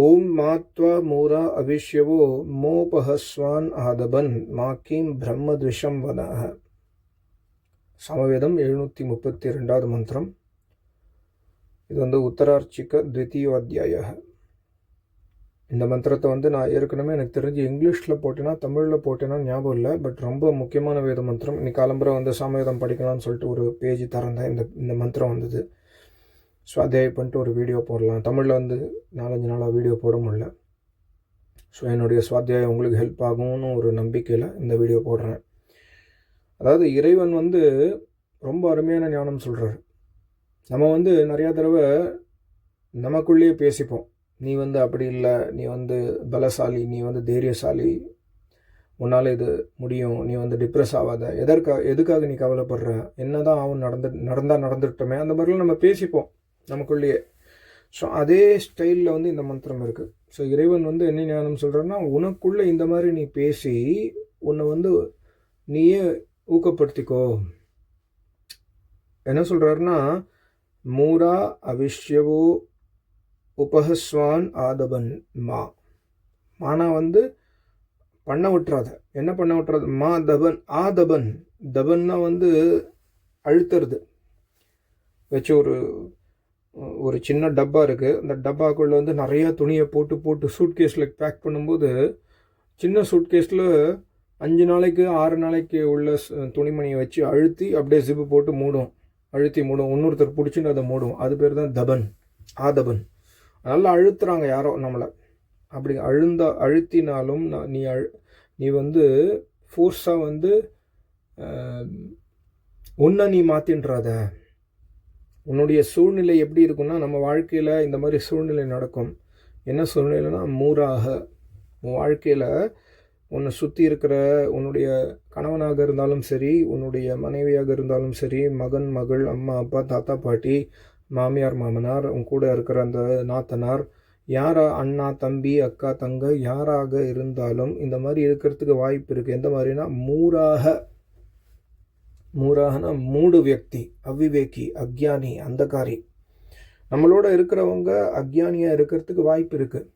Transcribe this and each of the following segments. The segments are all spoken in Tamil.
ஓம் மாத்வா மூரா அவிஷ்யவோ மோபஹஸ்வான் ஆதபன் மாக்கீம் பிரம்மத்விஷம் வனஹ. சமவேதம் 732வது மந்திரம். இது உத்தரார்ச்சிக த்விதீயோத்யாய. இந்த மந்திரத்தை நான் ஏற்கனவே எனக்கு தெரிஞ்சு இங்கிலீஷில் போட்டேன்னா தமிழில் போட்டேன்னா ஞாபகம் இல்லை. பட் ரொம்ப முக்கியமான வேத மந்திரம். இன்னைக்கு காலம்புரை சமவேதம் படிக்கலாம்னு சொல்லிட்டு ஒரு பேஜ் திறந்தேன். இந்த மந்திரம் வந்தது. சுவாத்தியாயம் பண்ணிட்டு ஒரு வீடியோ போடலாம். தமிழில் 4-5 நாளாக வீடியோ போட முடியல. ஸோ என்னுடைய சுவாத்தியாயம் உங்களுக்கு ஹெல்ப் ஆகும்னு ஒரு நம்பிக்கையில் இந்த வீடியோ போடுறேன். அதாவது இறைவன் ரொம்ப அருமையான ஞானம் சொல்கிறார். நம்ம நிறையா தடவை நமக்குள்ளேயே பேசிப்போம். நீ அப்படி இல்லை, நீ பலசாலி, நீ தைரியசாலி, உன்னால் இது முடியும், நீ டிப்ரெஸ் ஆகாத, எதுக்காக நீ கவலைப்படுற, என்ன தான் அவன் நடந்துட்டோமே, அந்த மாதிரிலாம் நம்ம பேசிப்போம் நமக்குள்ளேயே. ஸோ அதே ஸ்டைலில் இந்த மந்திரம் இருக்குது. ஸோ இறைவன் என்ன ஞானம் சொல்கிறேன்னா, உனக்குள்ளே இந்த மாதிரி நீ பேசி உன்னை நீயே ஊக்கப்படுத்திக்கோ. என்ன சொல்கிறாருன்னா, மூரா அவிஷ்யவோ உபஹஸ்வான் ஆதபன் மா. மானா பண்ண விட்டுறாத. என்ன பண்ண விட்டுறாது? மா தபன் ஆதபன். தபன்னா அழுத்துறது. வச்சு ஒரு சின்ன டப்பா இருக்குது. அந்த டப்பாக்குள்ளே நிறையா துணியை போட்டு சூட்கேஸில் பேக் பண்ணும்போது, சின்ன சூட்கேஸில் 5 நாளைக்கு 6 நாளைக்கு உள்ள துணிமணியை வச்சு அழுத்தி அப்படியே ஜிப்பு போட்டு மூடும். அழுத்தி மூடும். இன்னொருத்தர் பிடிச்சின்னு அதை மூடும். அது பேர் தான் தபன், ஆதபன். நல்லா அழுத்துறாங்க யாரோ நம்மளை. அப்படி அழுத்தினாலும் நீ ஃபோர்ஸாக உன்னை நீ மாற்றின்றாத. உன்னுடைய சூழ்நிலை எப்படி இருக்குன்னா, நம்ம வாழ்க்கையில் இந்த மாதிரி சூழ்நிலை நடக்கும். என்ன சூழ்நிலைன்னா, மூராக உன் வாழ்க்கையில் உன்னை சுற்றி இருக்கிற உன்னுடைய கணவனாக இருந்தாலும் சரி, உன்னுடைய மனைவியாக இருந்தாலும் சரி, மகன் மகள், அம்மா அப்பா, தாத்தா பாட்டி, மாமியார் மாமனார், உன் கூட இருக்கிற அந்த நாத்தனார், அண்ணா தம்பி அக்கா தங்க யாராக இருந்தாலும் இந்த மாதிரி இருக்கிறதுக்கு வாய்ப்பு இருக்குது. எந்த மாதிரினா, மூராகனா மூடு வியக்தி, அவ்விவேக்கி, அக்ஞானி, அந்தகாரி. நம்மளோட இருக்கிறவங்க அக்ஞானியாக இருக்கிறதுக்கு வாய்ப்பு இருக்குது.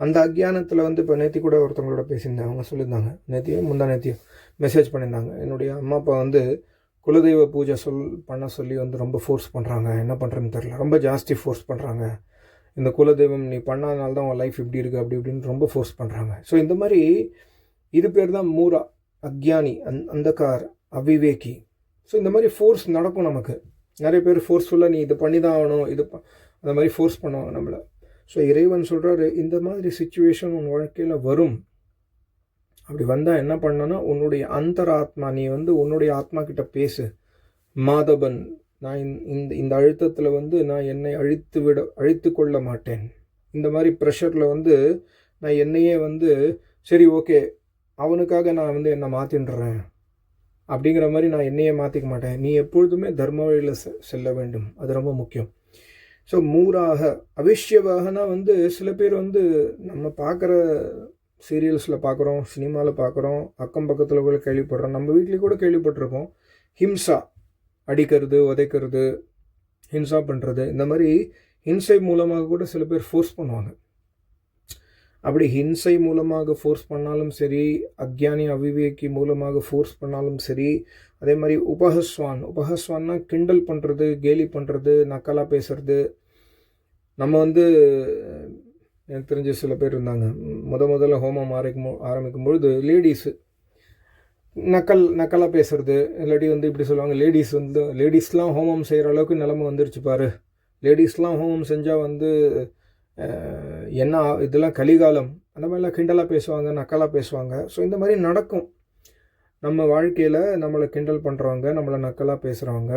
அந்த அக்ஞானத்தில் இப்போ நேற்று கூட ஒருத்தவங்களோட பேசியிருந்தேன். அவங்க சொல்லியிருந்தாங்க, முந்தா நேத்தியும் மெசேஜ் பண்ணியிருந்தாங்க. என்னுடைய அம்மா அப்பா குலதெய்வ பூஜை பண்ண சொல்லி ரொம்ப ஃபோர்ஸ் பண்ணுறாங்க. என்ன பண்ணுறதுன்னு தெரில, ரொம்ப ஜாஸ்தி ஃபோர்ஸ் பண்ணுறாங்க. இந்த குலதெய்வம் நீ பண்ணாதனால தான் உன் லைஃப் இப்படி இருக்குது அப்படி இப்படின்னு ரொம்ப ஃபோர்ஸ் பண்ணுறாங்க. ஸோ இந்த மாதிரி இது பேர் தான் மூரா, அக்ஞானி, அந்தகார், அவிவேக்கி. ஸோ இந்த மாதிரி ஃபோர்ஸ் நடக்கும் நமக்கு. நிறைய பேர் ஃபோர்ஸ்ஃபுல்லாக நீ இது பண்ணி தான் ஆகணும், அந்த மாதிரி ஃபோர்ஸ் பண்ணுவாங்க நம்மளை. ஸோ இறைவன் சொல்கிறாரு, இந்த மாதிரி சிச்சுவேஷன் உன் வாழ்க்கையில் வரும். அப்படி வந்தால் என்ன பண்ணனா, உன்னுடைய அந்தராத்மா, நீ உன்னுடைய ஆத்மா கிட்ட பேசு. மாதபன், நான் இந்த அழுத்தத்தில் நான் என்னை அழித்து கொள்ள மாட்டேன். இந்த மாதிரி ப்ரெஷரில் நான் என்னையே சரி ஓகே அவனுக்காக நான் என்னை மாற்றின்றேன் அப்படிங்கிற மாதிரி நான் என்னையே மாற்றிக்க மாட்டேன். நீ எப்பொழுதுமே தர்ம வழியில் செல்ல வேண்டும். அது ரொம்ப முக்கியம். ஸோ மூராக அவிஷ்யவாகனா சில பேர் நம்ம பார்க்குற சீரியல்ஸில் பார்க்குறோம், சினிமாவில் பார்க்குறோம், அக்கம் பக்கத்தில் கூட கேள்விப்படுறோம், நம்ம வீட்லேயும் கூட கேள்விப்பட்டிருக்கோம். ஹிம்சா, அடிக்கிறது, உதைக்கிறது, ஹிம்சா பண்ணுறது. இந்த மாதிரி ஹிம்சை மூலமாக கூட சில பேர் ஃபோர்ஸ் பண்ணுவாங்க. அப்படி ஹிம்சை மூலமாக ஃபோர்ஸ் பண்ணாலும் சரி, அக்ஞானி அவிவேக்கி மூலமாக ஃபோர்ஸ் பண்ணாலும் சரி, அதே மாதிரி உபஹஸ்வான்னா கிண்டல் பண்ணுறது, கேலி பண்ணுறது, நக்கலாக பேசுறது. நம்ம எனக்கு தெரிஞ்ச சில பேர் இருந்தாங்க. முதல்ல ஹோமம் ஆரம்பிக்கும்பொழுது லேடிஸு நக்கலாக பேசுறது, இல்லாட்டி இப்படி சொல்லுவாங்க, லேடிஸ்லாம் ஹோமம் செய்கிற அளவுக்கு நிலைமை வந்துருச்சு பாரு, லேடிஸ்லாம் ஹோமம் செஞ்சால் என்ன இதெல்லாம் கலிகாலம், அந்த மாதிரிலாம் கிண்டலாக பேசுவாங்க, நக்கலாக பேசுவாங்க. ஸோ இந்த மாதிரி நடக்கும் நம்ம வாழ்க்கையில். நம்மளை கிண்டல் பண்ணுறவங்க, நம்மளை நக்கலாக பேசுகிறவங்க,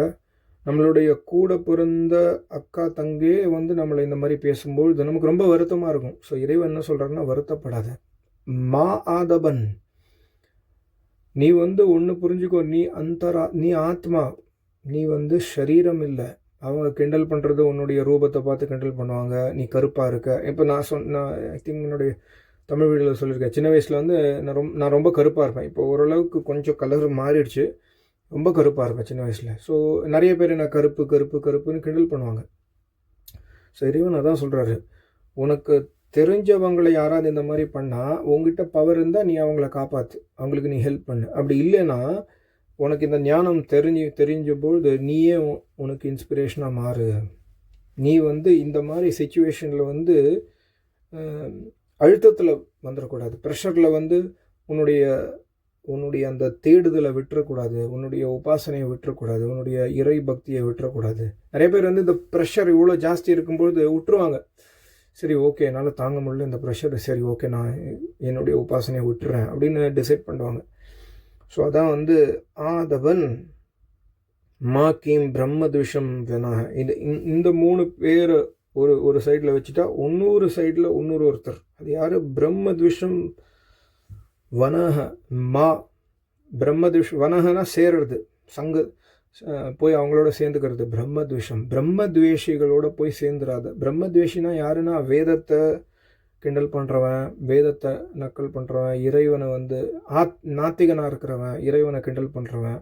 நம்மளுடைய கூட பிறந்த அக்கா தங்கே நம்மளை இந்த மாதிரி பேசும்போது நமக்கு ரொம்ப வருத்தமாக இருக்கும். ஸோ இறைவன் என்ன சொல்கிறாருன்னா, வருத்தப்படாத. மா ஆதபன், நீ ஒன்று புரிஞ்சுக்கோ, நீ ஆத்மா, நீ சரீரம் இல்லை. அவங்க கிண்டல் பண்ணுறது உன்னுடைய ரூபத்தை பார்த்து கிண்டல் பண்ணுவாங்க. நீ கருப்பாக இருக்க. இப்போ நான் ஐ திங்க் என்னுடைய தமிழ் வீடியோவில் சொல்லியிருக்கேன், சின்ன வயசில் நான் ரொம்ப கருப்பாக இருப்பேன். இப்போ ஓரளவுக்கு கொஞ்சம் கலர் மாறிடுச்சு. ரொம்ப கருப்பாக இருப்பேன் சின்ன வயசில். ஸோ நிறைய பேர் நான் கருப்புன்னு கிண்டல் பண்ணுவாங்க. ஸோ இறைவன் அதான் சொல்கிறாரு, உனக்கு தெரிஞ்சவங்களை யாராவது இந்த மாதிரி பண்ணால் உங்ககிட்ட பவர் இருந்தால் நீ அவங்கள காப்பாற்று, அவங்களுக்கு நீ ஹெல்ப் பண்ணு. அப்படி இல்லைன்னா உனக்கு இந்த ஞானம் தெரிஞ்சபொழுது நீயே உனக்கு இன்ஸ்பிரேஷனாக மாறு. நீ வந்து இந்த மாதிரி சிச்சுவேஷனில் வந்து அழுத்தத்தில் வந்துடக்கூடாது, ப்ரெஷரில் வந்து உன்னுடைய அந்த தேடுதலை விட்டுறக்கூடாது, உன்னுடைய உபாசனையை விட்டுறக்கூடாது, உன்னுடைய இறை பக்தியை விட்டுறக்கூடாது. நிறைய பேர் வந்து இந்த ப்ரெஷர் இவ்வளோ ஜாஸ்தி இருக்கும்பொழுது விட்டுருவாங்க. சரி ஓகே, என்னால் தாங்க முடியல இந்த ப்ரெஷர், சரி ஓகே நான் என்னுடைய உபாசனையை விட்டுறேன் அப்படின்னு டிசைட் பண்ணுவாங்க. ஸோ அதான் வந்து ஆதவன் மா கீம் பிரம்மத்விஷம் வேணாக இந்த 3 பேர் ஒரு சைடில் வச்சுட்டா இன்னொரு சைடில் ஒருத்தர், அது யார்? பிரம்மத்விஷம் வனக மா. வனகனா சேர்றது, போய் அவங்களோட சேர்ந்துக்கிறது. பிரம்மத்வேஷிகளோட போய் சேர்ந்துடாத. பிரம்மத்வேஷினா யாருன்னா வேதத்தை கிண்டல் பண்ணுறவன், வேதத்தை நக்கல் பண்ணுறவன், இறைவனை வந்து நாத்திகனாக இருக்கிறவன், இறைவனை கிண்டல் பண்ணுறவன்.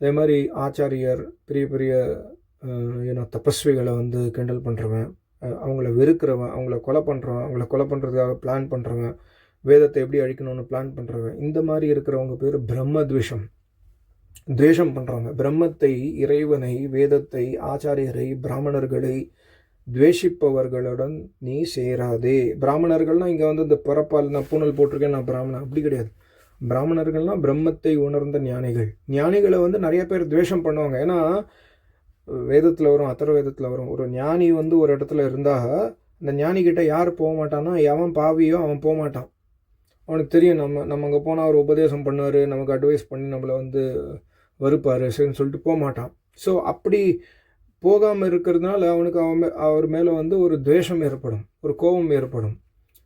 அதே மாதிரி ஆச்சாரியர், பெரிய பெரிய தபஸ்விகளை வந்து கிண்டல் பண்ணுறவன், அவங்கள வெறுக்கிறவன், அவங்கள கொலை பண்ணுறதுக்காக பிளான் பண்ணுறவன், வேதத்தை எப்படி அழிக்கணும்னு பிளான் பண்ணுறவன், இந்த மாதிரி இருக்கிறவங்க பேர் பிரம்மத்வேஷம். துவேஷம் பண்ணுறாங்க. பிரம்மத்தை, இறைவனை, வேதத்தை, ஆச்சாரியரை, பிராமணர்களை துவேஷிப்பவர்களுடன் நீ சேராதே. பிராமணர்கள்னால் இங்கே வந்து இந்த பிறப்பால் நான் பூனல் போட்டிருக்கேன் நான் பிராமணன், அப்படி கிடையாது. பிராமணர்கள்னால் பிரம்மத்தை உணர்ந்த ஞானிகள். ஞானிகளை வந்து நிறைய பேர் துவேஷம் பண்ணுவாங்க. ஏன்னா வேதத்தில் வரும், அதர்வேதத்தில் வரும், ஒரு ஞானி வந்து ஒரு இடத்துல இருந்தால் அந்த ஞானிக்கிட்ட யார் போக மாட்டான்னா, எவன் பாவியோ அவன் போக மாட்டான். அவனுக்கு தெரியும் நம்ம அங்கே போனால் அவர் உபதேசம் பண்ணுவார், நமக்கு அட்வைஸ் பண்ணி நம்மளை வந்து வருப்பார், சரின்னு சொல்லிட்டு போக மாட்டான். ஸோ அப்படி போகாமல் இருக்கிறதுனால அவனுக்கு அவர் மேலே வந்து ஒரு துவேஷம் ஏற்படும், ஒரு கோபம் ஏற்படும்.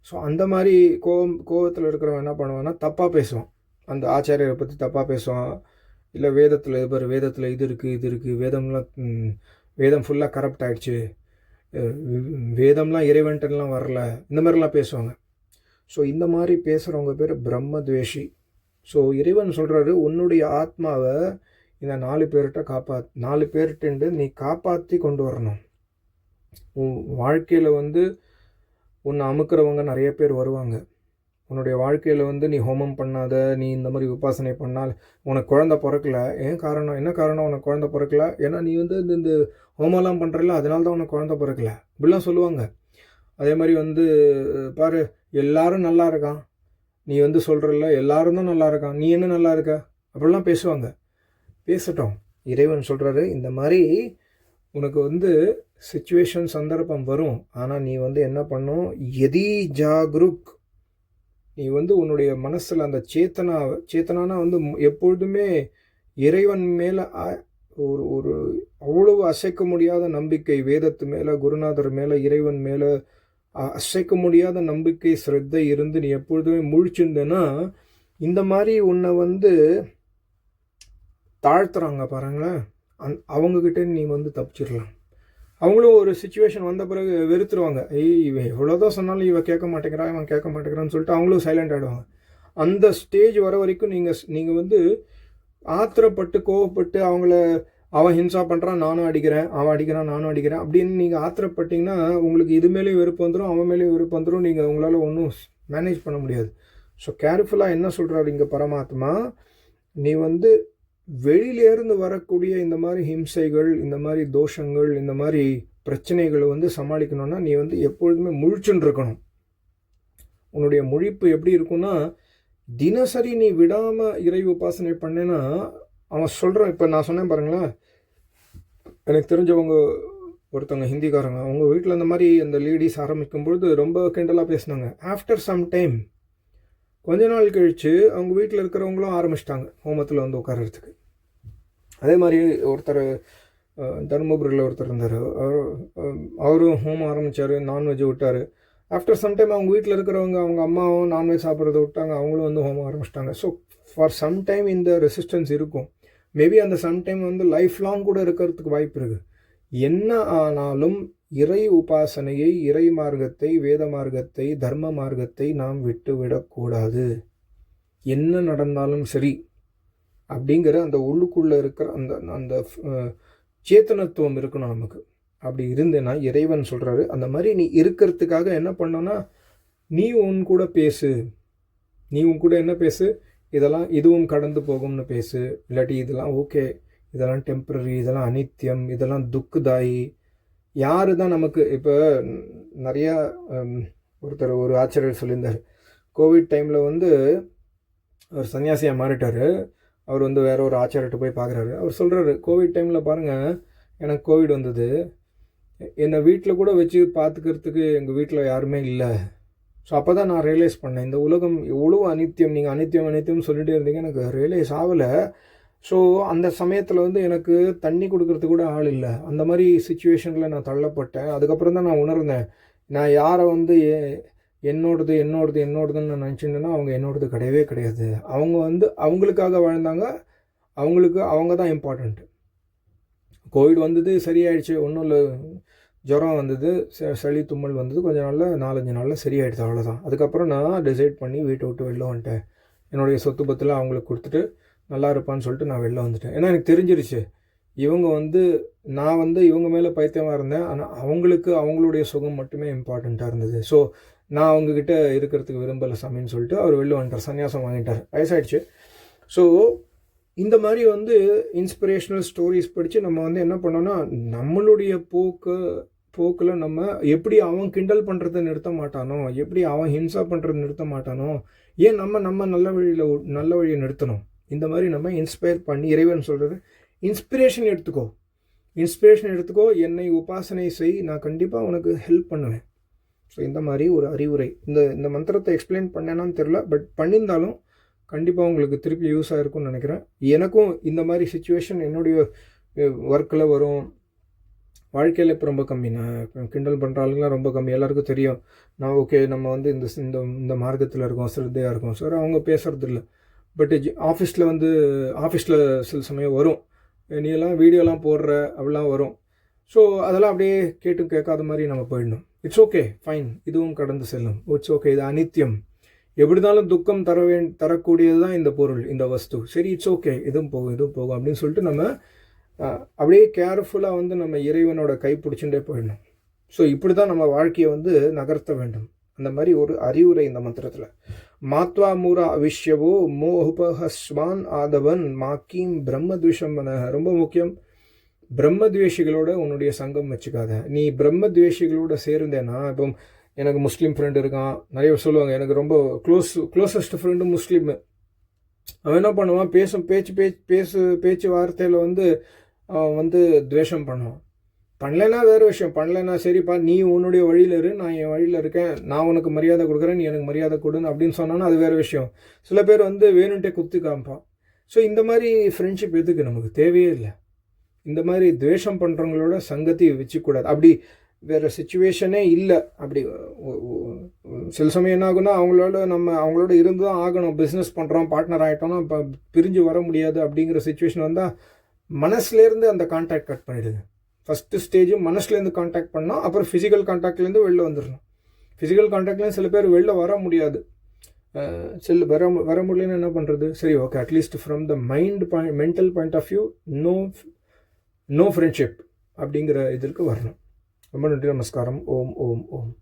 ஸோ அந்த மாதிரி கோபத்தில் இருக்கிறவன் என்ன பண்ணுவான்னா தப்பாக பேசுவான், அந்த ஆச்சாரியரை பற்றி தப்பாக பேசுவான். இல்லை வேதத்தில் வேதத்தில் இது இருக்குது, வேதம் ஃபுல்லாக கரப்ட் ஆகிடுச்சு, வேதம்லாம் இறைவன்ட்டெல்லாம் வரல, இந்த மாதிரிலாம் பேசுவாங்க. ஸோ இந்த மாதிரி பேசுகிறவங்க பேர் பிரம்மத்வேஷி. ஸோ இறைவன் சொல்கிறாரு, உன்னுடைய ஆத்மாவை இந்த 4 பேர்கிட்ட நீ காப்பாற்றி கொண்டு வரணும். உன் வாழ்க்கையில் வந்து உன்னை அமுக்கிறவங்க நிறைய பேர் வருவாங்க. உன்னுடைய வாழ்க்கையில் வந்து நீ ஹோமம் பண்ணாத, நீ இந்த மாதிரி உபாசனை பண்ணால் உனக்கு குழந்தை பிறக்கல. என்ன காரணம் உனக்கு குழந்தை பிறக்கல? ஏன்னா நீ வந்து இந்த ஹோமம்லாம் பண்ணுறல, அதனால தான் உனக்கு குழந்தை பிறக்கல, இப்படிலாம் சொல்லுவாங்க. அதே மாதிரி வந்து பாரு, எல்லாரும் நல்லா இருக்கான், நீ வந்து சொல்கிறல்ல எல்லாரும் தான் நல்லா இருக்கான், நீ என்ன நல்லா இருக்க, அப்படிலாம் பேசுவாங்க. பேசட்டும். இறைவன் சொல்கிறாரு, இந்த மாதிரி உனக்கு வந்து சிச்சுவேஷன் சந்தர்ப்பம் வரும். ஆனால் நீ வந்து என்ன பண்ணும், எதி ஜாக்ருக், நீ வந்து உன்னுடைய மனசில் அந்த சேத்தனானா வந்து எப்பொழுதுமே இறைவன் மேலே ஒரு அவ்வளவு அசைக்க முடியாத நம்பிக்கை, வேதத்து மேலே, குருநாதர் மேலே, இறைவன் மேலே அசைக்க முடியாத நம்பிக்கை, ஸ்ரத்தை இருந்து நீ எப்பொழுதுமே முழிச்சிருந்தேன்னா இந்த மாதிரி உன்னை வந்து தாழ்த்துறாங்க பாருங்களேன், அவங்கக்கிட்ட நீ வந்து தப்பிச்சிடலாம். அவங்களும் ஒரு சுச்சுவேஷன் வந்த பிறகு வெறுத்துருவாங்க. இவன் எவ்வளோதான் சொன்னாலும் இவன் கேட்க மாட்டேங்கிறான்னு சொல்லிட்டு அவங்களும் சைலண்ட் ஆகிடுவாங்க. அந்த ஸ்டேஜ் வர வரைக்கும் நீங்கள் வந்து ஆத்திரப்பட்டு கோவப்பட்டு அவன் ஹிம்சா பண்ணுறான் நானும் அடிக்கிறேன், அவன் அடிக்கிறான் நானும் அடிக்கிறேன் அப்படின்னு நீங்கள் ஆத்திரப்பட்டிங்கன்னா உங்களுக்கு இது மேலேயும் வெறுப்பு வந்துடும், அவன் மேலேயும் வெறுப்பு வந்துடும். நீங்கள் உங்களால் ஒன்றும் மேனேஜ் பண்ண முடியாது. ஸோ கேர்ஃபுல்லாக என்ன சொல்கிறாரு இங்கே பரமாத்மா, நீ வந்து வெளியிலேருந்து வரக்கூடிய இந்த மாதிரி ஹிம்சைகள், இந்த மாதிரி தோஷங்கள், இந்த மாதிரி பிரச்சனைகளை வந்து சமாளிக்கணும்னா நீ வந்து எப்பொழுதுமே முழிச்சுன்னு இருக்கணும். உன்னுடைய முழிப்பு எப்படி இருக்குன்னா, தினசரி நீ விடாமல் இறை உபாசனை பண்ணேன்னா அவன் சொல்கிறான். இப்போ நான் சொன்னேன் பாருங்களேன், எனக்கு தெரிஞ்சவங்க ஒருத்தவங்க ஹிந்திக்காரங்க, அவங்க வீட்டில் இந்த மாதிரி அந்த லேடிஸ் ஆரம்பிக்கும்பொழுது ரொம்ப கிண்டலாக பேசினாங்க. ஆஃப்டர் சம் டைம், கொஞ்ச நாள் கழித்து அவங்க வீட்டில் இருக்கிறவங்களும் ஆரம்பிச்சிட்டாங்க ஹோமத்தில் வந்து உட்காரத்துக்கு. அதே மாதிரி ஒருத்தர் தர்மபுரியில் ஒருத்தர் இருந்தார், அவரும் ஹோமம் ஆரம்பித்தார், நான்வெஜ் விட்டார். ஆஃப்டர் சம்டைம் அவங்க வீட்டில் இருக்கிறவங்க, அவங்க அம்மாவும் நான்வெஜ் சாப்பிட்றத விட்டாங்க, அவங்களும் வந்து ஹோமம் ஆரம்பிச்சிட்டாங்க. ஸோ ஃபார் சம்டைம் இந்த ரெசிஸ்டன்ஸ் இருக்கும். மேபி அந்த சம்டைம் வந்து லைஃப் லாங் கூட இருக்கிறதுக்கு வாய்ப்பு இருக்குது. என்ன ஆனாலும் இறை உபாசனையை, இறை மார்க்கத்தை, வேத மார்க்கத்தை, தர்ம மார்க்கத்தை நாம் விட்டு விடக்கூடாது. என்ன நடந்தாலும் சரி அப்படிங்கிற அந்த உள்ளுக்குள்ளே இருக்கிற அந்த சேத்தனத்துவம் இருக்கணும் நமக்கு. அப்படி இருந்தேன்னா இறைவன் சொல்கிறாரு அந்த மாதிரி நீ இருக்கிறதுக்காக என்ன பண்ணோன்னா நீ உன் கூட பேசு, நீ உன் கூட என்ன பேசு, இதெல்லாம் இதுவும் கடந்து போகும்னு பேசு, இல்லாட்டி இதெல்லாம் ஓகே, இதெல்லாம் டெம்பரரி, இதெல்லாம் அனித்தியம், இதெல்லாம் துக்குதாயி. யாரு தான் நமக்கு இப்போ நிறையா ஒரு ஆச்சாரியர் சொல்லியிருந்தார், கோவிட் டைமில் வந்து அவர் சன்னியாசியாக மாறிட்டார். அவர் வந்து வேற ஒரு ஆச்சாரியர்கிட்ட போய் பார்க்குறாரு. அவர் சொல்கிறாரு, கோவிட் டைமில் பாருங்கள் எனக்கு கோவிட் வந்தது, என்னை வீட்டில் கூட வச்சு பார்த்துக்கிறதுக்கு எங்கள் வீட்டில் யாருமே இல்லை. ஸோ அப்போ தான் நான் ரியலைஸ் பண்ணேன், இந்த உலகம் எவ்வளோ அனித்தியம். நீங்கள் அனித்தியம் அனித்தியம்னு சொல்லிகிட்டே இருந்தீங்க, எனக்கு ரியலைஸ் ஆகலை. ஸோ அந்த சமயத்தில் வந்து எனக்கு தண்ணி கொடுக்கறதுக்கு கூட ஆள் இல்லை. அந்த மாதிரி சுச்சுவேஷனில் நான் தள்ளப்பட்டேன். அதுக்கப்புறம் தான் நான் உணர்ந்தேன், நான் யாரை வந்து என்னோடதுன்னு நான் நினச்சிட்டேன்னா அவங்க என்னோடது கிடையவே கிடையாது. அவங்க வந்து அவங்களுக்காக வாழ்ந்தாங்க, அவங்க தான் இம்பார்ட்டண்ட்டு. கோவிட் வந்தது, சரியாயிடுச்சு, ஒன்றும் இல்லை, ஜுரம் வந்தது, சளி தும்மல் வந்தது, கொஞ்சம் நாளில் 4-5 நாளில் சரியாயிடுச்சு, அவ்வளோதான். அதுக்கப்புறம் நான் டிசைட் பண்ணி வீட்டை விட்டு வெளில வந்துட்டேன். என்னுடைய சொத்து பத்தில் அவங்களுக்கு கொடுத்துட்டு நல்லா இருப்பான்னு சொல்லிட்டு நான் வெளில வந்துட்டேன். ஏன்னா எனக்கு தெரிஞ்சிருச்சு, இவங்க வந்து நான் வந்து இவங்க மேலே பைத்தியமாக இருந்தேன், ஆனால் அவங்களுக்கு அவங்களுடைய சுகம் மட்டுமே இம்பார்ட்டண்ட்டாக இருந்தது. ஸோ நான் அவங்கக்கிட்ட இருக்கிறதுக்கு விரும்பலை சாமின்னு சொல்லிட்டு அவர் வெளில வந்துட்டார், சன்னியாசம் வாங்கிட்டார், வயசாயிடுச்சு. ஸோ இந்த மாதிரி வந்து இன்ஸ்பிரேஷனல் ஸ்டோரிஸ் படித்து நம்ம வந்து என்ன பண்ணோன்னா நம்மளுடைய போக்கில் நம்ம எப்படி அவன் கிண்டல் பண்ணுறதை நிறுத்த மாட்டானோ, எப்படி அவன் ஹிம்சா பண்ணுறதை நிறுத்த மாட்டானோ, ஏன் நம்ம நல்ல வழியை நிறுத்தணும். இந்த மாதிரி நம்ம இன்ஸ்பயர் பண்ணி, இறைவன் சொல்கிறது இன்ஸ்பிரேஷன் எடுத்துக்கோ, என்னை உபாசனை செய், நான் கண்டிப்பாக உனக்கு ஹெல்ப் பண்ணுவேன். ஸோ இந்த மாதிரி ஒரு அறிவுரை. இந்த மந்திரத்தை எக்ஸ்பிளைன் பண்ணேனான்னு தெரில, பட் பண்ணியிருந்தாலும் கண்டிப்பாக உங்களுக்கு திருப்பி யூஸ் ஆகிருக்கும்னு நினைக்கிறேன். எனக்கும் இந்த மாதிரி சுச்சுவேஷன் என்னுடைய ஒர்க்கில் வரும், வாழ்க்கையில் இப்போ ரொம்ப கம்மி. நான் கிண்டல் பண்ணுற ஆளுங்களாம் ரொம்ப கம்மி, எல்லாருக்கும் தெரியும். நான் ஓகே, நம்ம வந்து இந்த மார்க்கத்தில் இருக்கோம், சிரத்தையாக இருக்கோம் சார், அவங்க பேசுகிறது இல்லை. பட் ஆஃபீஸில் சில சமயம் வரும், நீ எல்லாம் வீடியோலாம் போடுற அப்படிலாம் வரும். ஸோ அதெல்லாம் அப்படியே கேட்காத மாதிரி நம்ம போயிடணும். இட்ஸ் ஓகே, ஃபைன், இதுவும் கடந்து செல்லும். இட்ஸ் ஓகே, இது அனித்தியம், எப்படி இருந்தாலும் துக்கம் தரக்கூடியது தான் இந்த பொருள், இந்த வஸ்து. சரி, இட்ஸ் ஓகே, இதுவும் போகும் அப்படின்னு சொல்லிட்டு நம்ம அப்படியே கேர்ஃபுல்லாக வந்து நம்ம இறைவனோட கை பிடிச்சுட்டே போயிடணும். ஸோ இப்படி தான் நம்ம வாழ்க்கையை வந்து நகர்த்த வேண்டும். அந்த மாதிரி ஒரு அறிவுரை இந்த மந்திரத்தில். மாத்வா மூரா அவிஷ்யவோ மோஹுபஹஸ்வான் ஆதவன் மாக்கீம் பிரம்மத்வேஷம்பன. ரொம்ப முக்கியம், பிரம்மத்வேஷிகளோட உன்னுடைய சங்கம் வச்சுக்காத. நீ பிரம்மத்வேஷிகளோட சேர்ந்தேன்னா, இப்போ எனக்கு முஸ்லீம் ஃப்ரெண்டு இருக்கான், நிறைய சொல்லுவாங்க, எனக்கு ரொம்ப க்ளோசஸ்ட் ஃப்ரெண்டு முஸ்லீமு. அவன் என்ன பண்ணுவான், பேச்சு வார்த்தையில் வந்து அவன் வந்து துவேஷம் பண்ணுவான். பண்ணலைன்னா வேறு விஷயம், பண்ணலைன்னா சரிப்பா நீ உன்னுடைய வழியில் இரு, நான் என் வழியில் இருக்கேன், நான் உனக்கு மரியாதை கொடுக்குறேன், நீ எனக்கு மரியாதை கொடுன்னு அப்படின்னு சொன்னான்னா அது வேறு விஷயம். சில பேர் வந்து வேணுன்ட்டே குத்தி காமிப்பான். ஸோ இந்த மாதிரி ஃப்ரெண்ட்ஷிப் எதுக்கு, நமக்கு தேவையே இல்லை. இந்த மாதிரி துவேஷம் பண்ணுறவங்களோட சங்கத்தி வச்சுக்கூடாது. அப்படி வேறு சுச்சுவேஷனே இல்லை. அப்படி சில சமயம் என்ன ஆகுனா, அவங்களோட இருந்து தான் ஆகணும். பிஸ்னஸ் பண்ணுறோம், பார்ட்னர் ஆகிட்டோம்னா இப்போ பிரிஞ்சு வர முடியாது அப்படிங்கிற சுச்சுவேஷன் வந்தால் மனசுலேருந்து அந்த கான்டாக்ட் கட் பண்ணிவிடுங்க. ஃபஸ்ட்டு ஸ்டேஜும் மனசுலேருந்து கான்டாக்ட் பண்ணால், அப்புறம் ஃபிசிக்கல் கான்டாக்ட்லேருந்து வெளில வந்துடணும். ஃபிசிக்கல் கான்டாக்ட்லேருந்து சில பேர் வெளில வர முடியாது. வர முடியலன்னு என்ன பண்ணுறது? சரி, okay, at least from the mental point of view no friendship அப்படிங்கிற இதற்கு வரணும். ரொம்ப நன்றி, நமஸ்காரம். ஓம் ஓம் ஓம்.